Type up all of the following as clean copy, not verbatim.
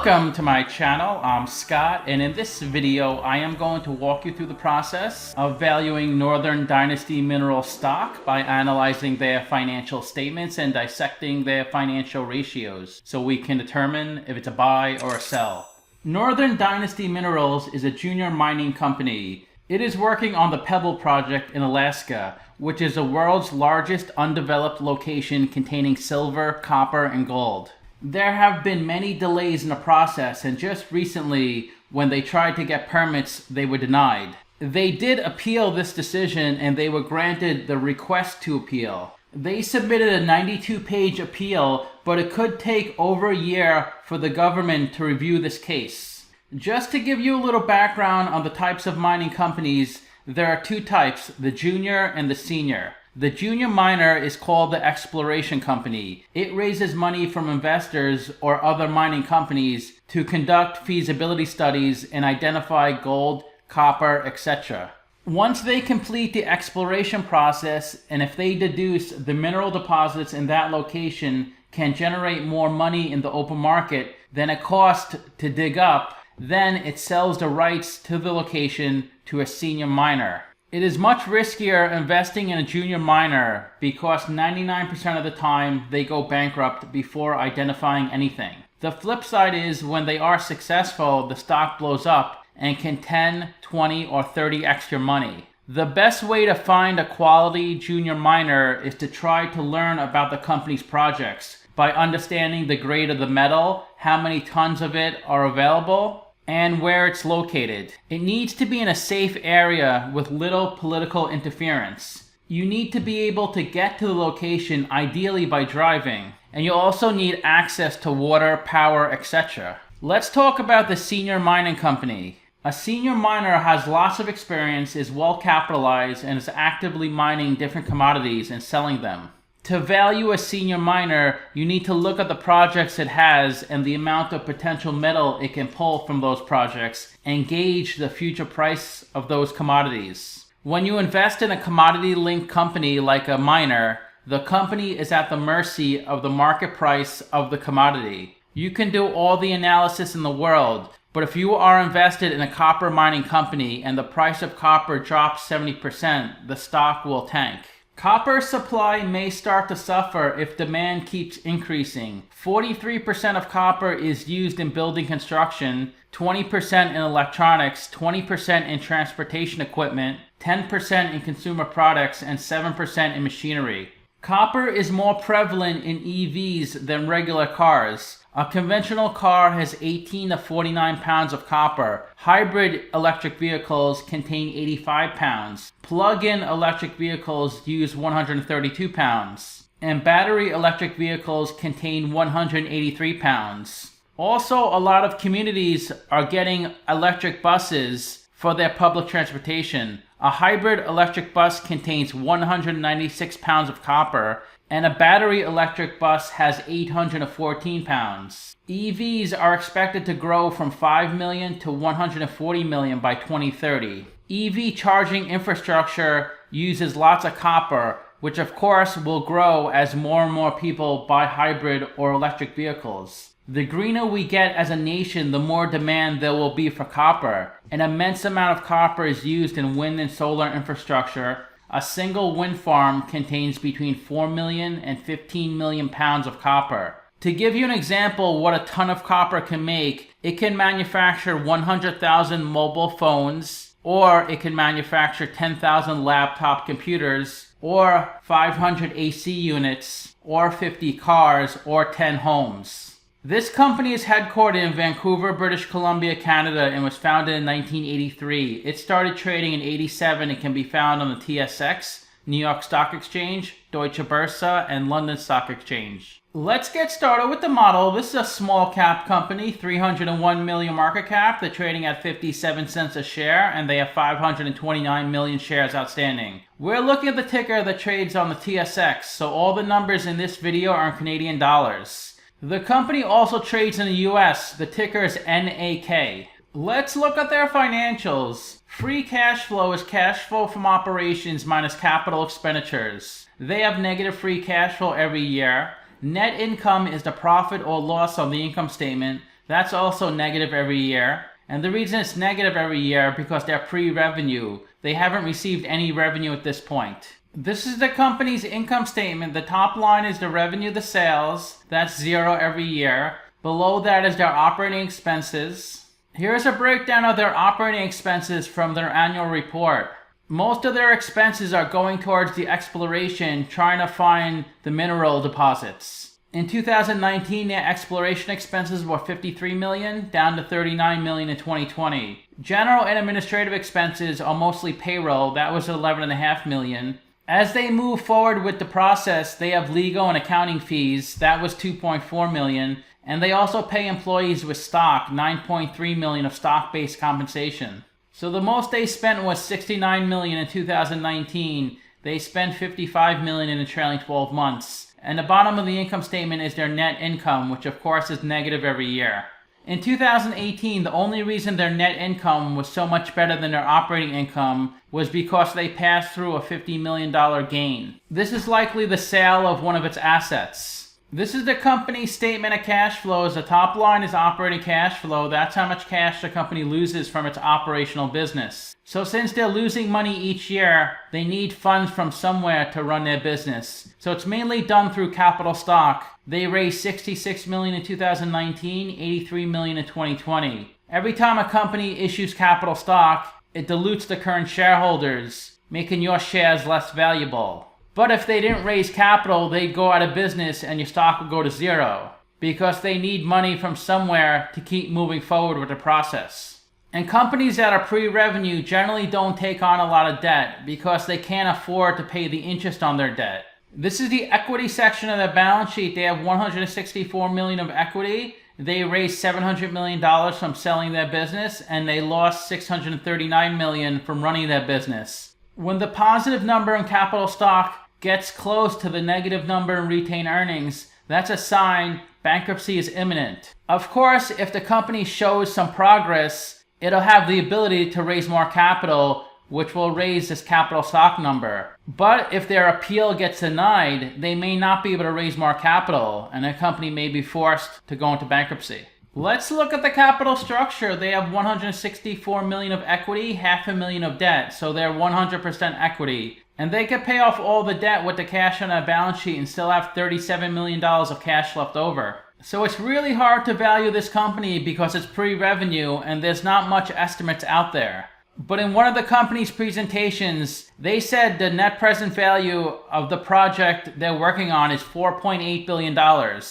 Welcome to my channel. I'm Scott, and in this video I am going to walk you through the process of valuing Northern Dynasty Minerals stock by analyzing their financial statements and dissecting their financial ratios so we can determine if it's a buy or a sell. Northern Dynasty Minerals is a junior mining company. It is working on the Pebble Project in Alaska, which is the world's largest undeveloped location containing silver, copper, and gold. There have been many delays in the process, and just recently, when they tried to get permits, they were denied. They did appeal this decision, and they were granted the request to appeal. They submitted a 92-page appeal, but it could take over a year for the government to review this case. Just to give you a little background on the types of mining companies, there are two types, the junior and the senior. The junior miner is called the exploration company. It raises money from investors or other mining companies to conduct feasibility studies and identify gold, copper, etc. Once they complete the exploration process, and if they deduce the mineral deposits in that location can generate more money in the open market than it costs to dig up, then it sells the rights to the location to a senior miner. It is much riskier investing in a junior miner because 99% of the time they go bankrupt before identifying anything. The flip side is when they are successful, the stock blows up and can 10, 20, or 30x your money. The best way to find a quality junior miner is to try to learn about the company's projects by understanding the grade of the metal, how many tons of it are available, and where it's located. It needs to be in a safe area with little political interference. You need to be able to get to the location ideally by driving, and you also need access to water, power, etc. Let's talk about the senior mining company. A senior miner has lots of experience, is well capitalized, and is actively mining different commodities and selling them. To value a senior miner, you need to look at the projects it has and the amount of potential metal it can pull from those projects and gauge the future price of those commodities. When you invest in a commodity-linked company like a miner, the company is at the mercy of the market price of the commodity. You can do all the analysis in the world, but if you are invested in a copper mining company and the price of copper drops 70%, the stock will tank. Copper supply may start to suffer if demand keeps increasing. 43% of copper is used in building construction, 20% in electronics, 20% in transportation equipment, 10% in consumer products, and 7% in machinery. Copper is more prevalent in EVs than regular cars. A conventional car has 18 to 49 pounds of copper. Hybrid electric vehicles contain 85 pounds. Plug-in electric vehicles use 132 pounds. And battery electric vehicles contain 183 pounds. Also, a lot of communities are getting electric buses for their public transportation. A hybrid electric bus contains 196 pounds of copper, and a battery electric bus has 814 pounds. EVs are expected to grow from 5 million to 140 million by 2030. EV charging infrastructure uses lots of copper, which of course will grow as more and more people buy hybrid or electric vehicles. The greener we get as a nation, the more demand there will be for copper. An immense amount of copper is used in wind and solar infrastructure. A single wind farm contains between 4 million and 15 million pounds of copper. To give you an example what a ton of copper can make, it can manufacture 100,000 mobile phones, or it can manufacture 10,000 laptop computers, or 500 AC units, or 50 cars, or 10 homes. This company is headquartered in Vancouver, British Columbia, Canada, and was founded in 1983. It started trading in 87 and can be found on the TSX, New York Stock Exchange, Deutsche Börse, and London Stock Exchange. Let's get started with the model. This is a small cap company, 301 million market cap. They're trading at 57 cents a share, and they have 529 million shares outstanding. We're looking at the ticker that trades on the TSX, so all the numbers in this video are in Canadian dollars. The company also trades in the US. The ticker is NAK. Let's look at their financials. Free cash flow is cash flow from operations minus capital expenditures. They have negative free cash flow every year. Net income is the profit or loss on the income statement. That's also negative every year. And the reason it's negative every year because they're pre-revenue. They haven't received any revenue at this point. This is the company's income statement. The top line is the revenue, the sales. That's zero every year. Below that is their operating expenses. Here's a breakdown of their operating expenses from their annual report. Most of their expenses are going towards the exploration, trying to find the mineral deposits. In 2019, their exploration expenses were $53 million, down to $39 million in 2020. General and administrative expenses are mostly payroll. That was $11.5 million. As they move forward with the process, they have legal and accounting fees. That was $2.4 million. And they also pay employees with stock, $9.3 million of stock-based compensation. So the most they spent was $69 million in 2019. They spent $55 million in the trailing 12 months. And the bottom of the income statement is their net income, which of course is negative every year. In 2018, the only reason their net income was so much better than their operating income was because they passed through a $50 million gain. This is likely the sale of one of its assets. This is the company's statement of cash flows. The top line is operating cash flow. That's how much cash the company loses from its operational business. So since they're losing money each year, they need funds from somewhere to run their business. So it's mainly done through capital stock. They raised $66 million in 2019, $83 million in 2020. Every time a company issues capital stock, it dilutes the current shareholders, making your shares less valuable. But if they didn't raise capital, they'd go out of business and your stock would go to zero because they need money from somewhere to keep moving forward with the process. And companies that are pre-revenue generally don't take on a lot of debt because they can't afford to pay the interest on their debt. This is the equity section of their balance sheet. They have $164 million of equity. They raised $700 million from selling their business, and they lost $639 million from running their business. When the positive number in capital stock gets close to the negative number in retained earnings, that's a sign bankruptcy is imminent. Of course, if the company shows some progress, it'll have the ability to raise more capital, which will raise this capital stock number. But if their appeal gets denied, they may not be able to raise more capital, and the company may be forced to go into bankruptcy. Let's look at the capital structure. They have $164 million of equity, $500,000 of debt, so they're 100% equity. And they could pay off all the debt with the cash on their balance sheet and still have $37 million of cash left over. So it's really hard to value this company because it's pre-revenue and there's not much estimates out there. But in one of the company's presentations, they said the net present value of the project they're working on is $4.8 billion.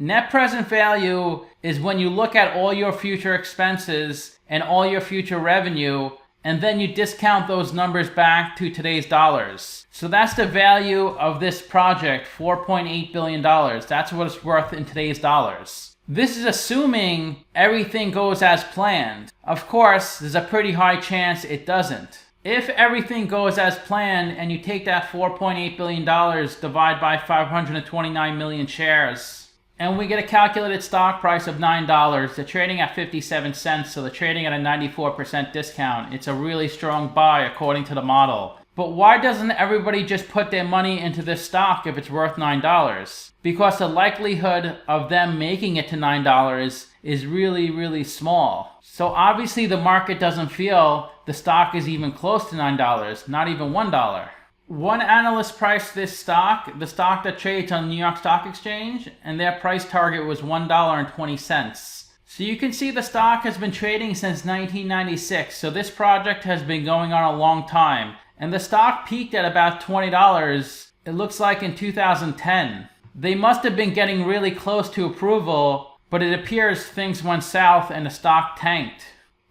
Net present value is when you look at all your future expenses and all your future revenue, and then you discount those numbers back to today's dollars. So that's the value of this project, $4.8 billion. That's what it's worth in today's dollars. This is assuming everything goes as planned. Of course, there's a pretty high chance it doesn't. If everything goes as planned and you take that $4.8 billion, divide by 529 million shares, and we get a calculated stock price of $9. They're trading at 57 cents, so they're trading at a 94% discount. It's a really strong buy according to the model. But why doesn't everybody just put their money into this stock if it's worth $9? Because the likelihood of them making it to $9 is really, really small. So obviously the market doesn't feel the stock is even close to $9, not even $1. One analyst priced this stock, the stock that trades on the New York Stock Exchange, and their price target was $1.20. So you can see the stock has been trading since 1996, so this project has been going on a long time. And the stock peaked at about $20, it looks like in 2010. They must have been getting really close to approval, but it appears things went south and the stock tanked.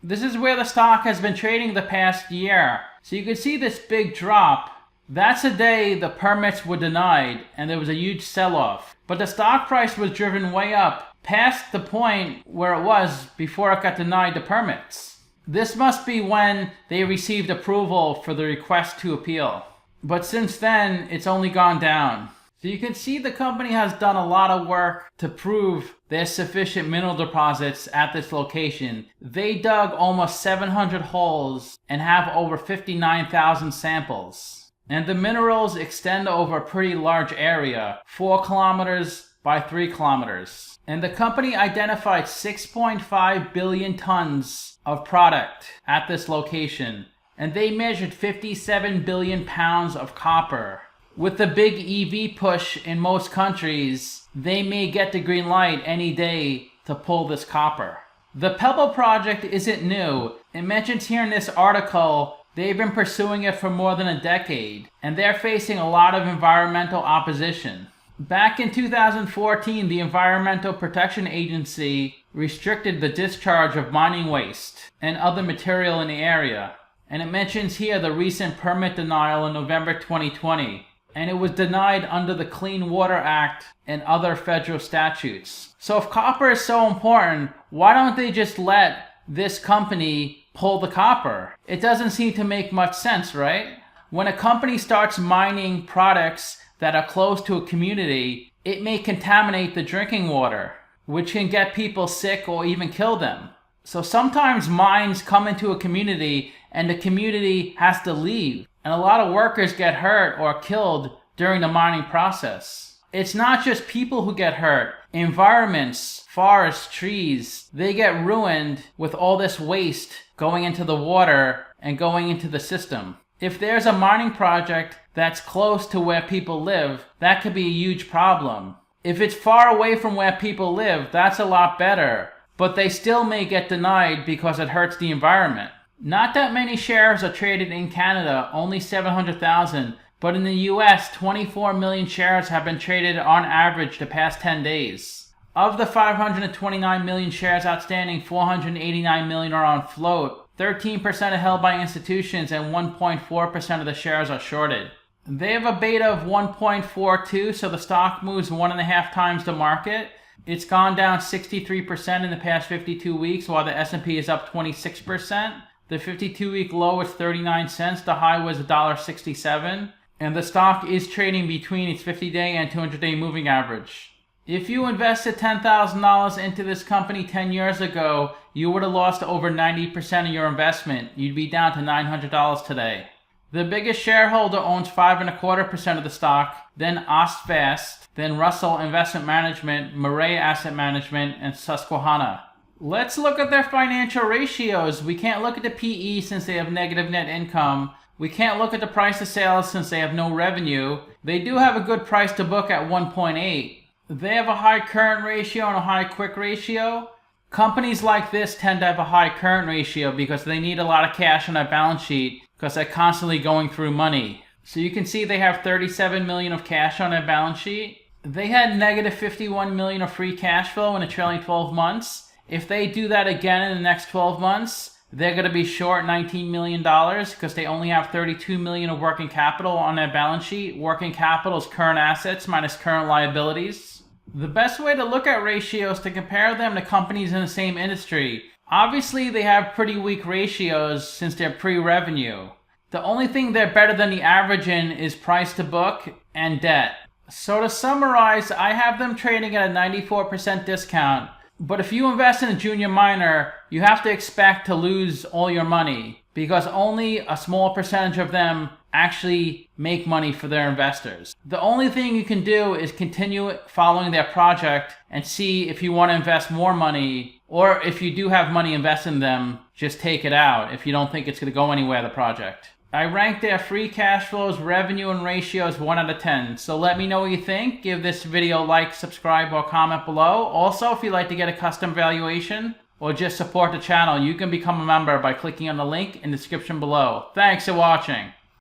This is where the stock has been trading the past year. So you can see this big drop. That's the day the permits were denied and there was a huge sell-off. But the stock price was driven way up, past the point where it was before it got denied the permits. This must be when they received approval for the request to appeal. But since then, it's only gone down. So you can see the company has done a lot of work to prove there's sufficient mineral deposits at this location. They dug almost 700 holes and have over 59,000 samples. And the minerals extend over a pretty large area, 4 kilometers by 3 kilometers. And the company identified 6.5 billion tons of product at this location. And they measured 57 billion pounds of copper. With the big EV push in most countries, they may get the green light any day to pull this copper. The Pebble Project isn't new. It mentions here in this article they've been pursuing it for more than a decade, and they're facing a lot of environmental opposition. Back in 2014, the Environmental Protection Agency restricted the discharge of mining waste and other material in the area. And it mentions here the recent permit denial in November 2020. And it was denied under the Clean Water Act and other federal statutes. So if copper is so important, why don't they just let this company pull the copper? It doesn't seem to make much sense, right? When a company starts mining products that are close to a community, it may contaminate the drinking water, which can get people sick or even kill them. So sometimes mines come into a community and the community has to leave. And a lot of workers get hurt or killed during the mining process. It's not just people who get hurt. Environments, forests, trees, they get ruined with all this waste going into the water and going into the system. If there's a mining project that's close to where people live, that could be a huge problem. If it's far away from where people live, that's a lot better. But they still may get denied because it hurts the environment. Not that many shares are traded in Canada, only 700,000, but in the US, 24 million shares have been traded on average the past 10 days. Of the 529 million shares outstanding, 489 million are on float, 13% are held by institutions, and 1.4% of the shares are shorted. They have a beta of 1.42, so the stock moves 1.5 times the market. It's gone down 63% in the past 52 weeks, while the S&P is up 26%. The 52-week low was 39 cents. The high was $1.67. And the stock is trading between its 50-day and 200-day moving average. If you invested $10,000 into this company 10 years ago, you would have lost over 90% of your investment. You'd be down to $900 today. The biggest shareholder owns 5.25% of the stock, then Ostvast, then Russell Investment Management, Murray Asset Management, and Susquehanna. Let's look at their financial ratios. We can't look at the PE since they have negative net income. We can't look at the price to sales since they have no revenue. They do have a good price to book at 1.8. They have a high current ratio and a high quick ratio. Companies like this tend to have a high current ratio because they need a lot of cash on their balance sheet because they're constantly going through money. So you can see they have 37 million of cash on their balance sheet. They had negative 51 million of free cash flow in the trailing 12 months. If they do that again in the next 12 months, they're going to be short $19 million because they only have 32 million of working capital on their balance sheet. Working capital is current assets minus current liabilities. The best way to look at ratios is to compare them to companies in the same industry. Obviously, they have pretty weak ratios since they're pre-revenue. The only thing they're better than the average in is price to book and debt. So to summarize, I have them trading at a 94% discount. But if you invest in a junior miner, you have to expect to lose all your money because only a small percentage of them actually make money for their investors. The only thing you can do is continue following their project and see if you want to invest more money, or if you do have money invested in them, just take it out if you don't think it's going to go anywhere, the project. I rank their free cash flows, revenue, and ratios 1 out of 10. So let me know what you think. Give this video a like, subscribe, or comment below. Also, if you'd like to get a custom valuation or just support the channel, you can become a member by clicking on the link in the description below. Thanks for watching.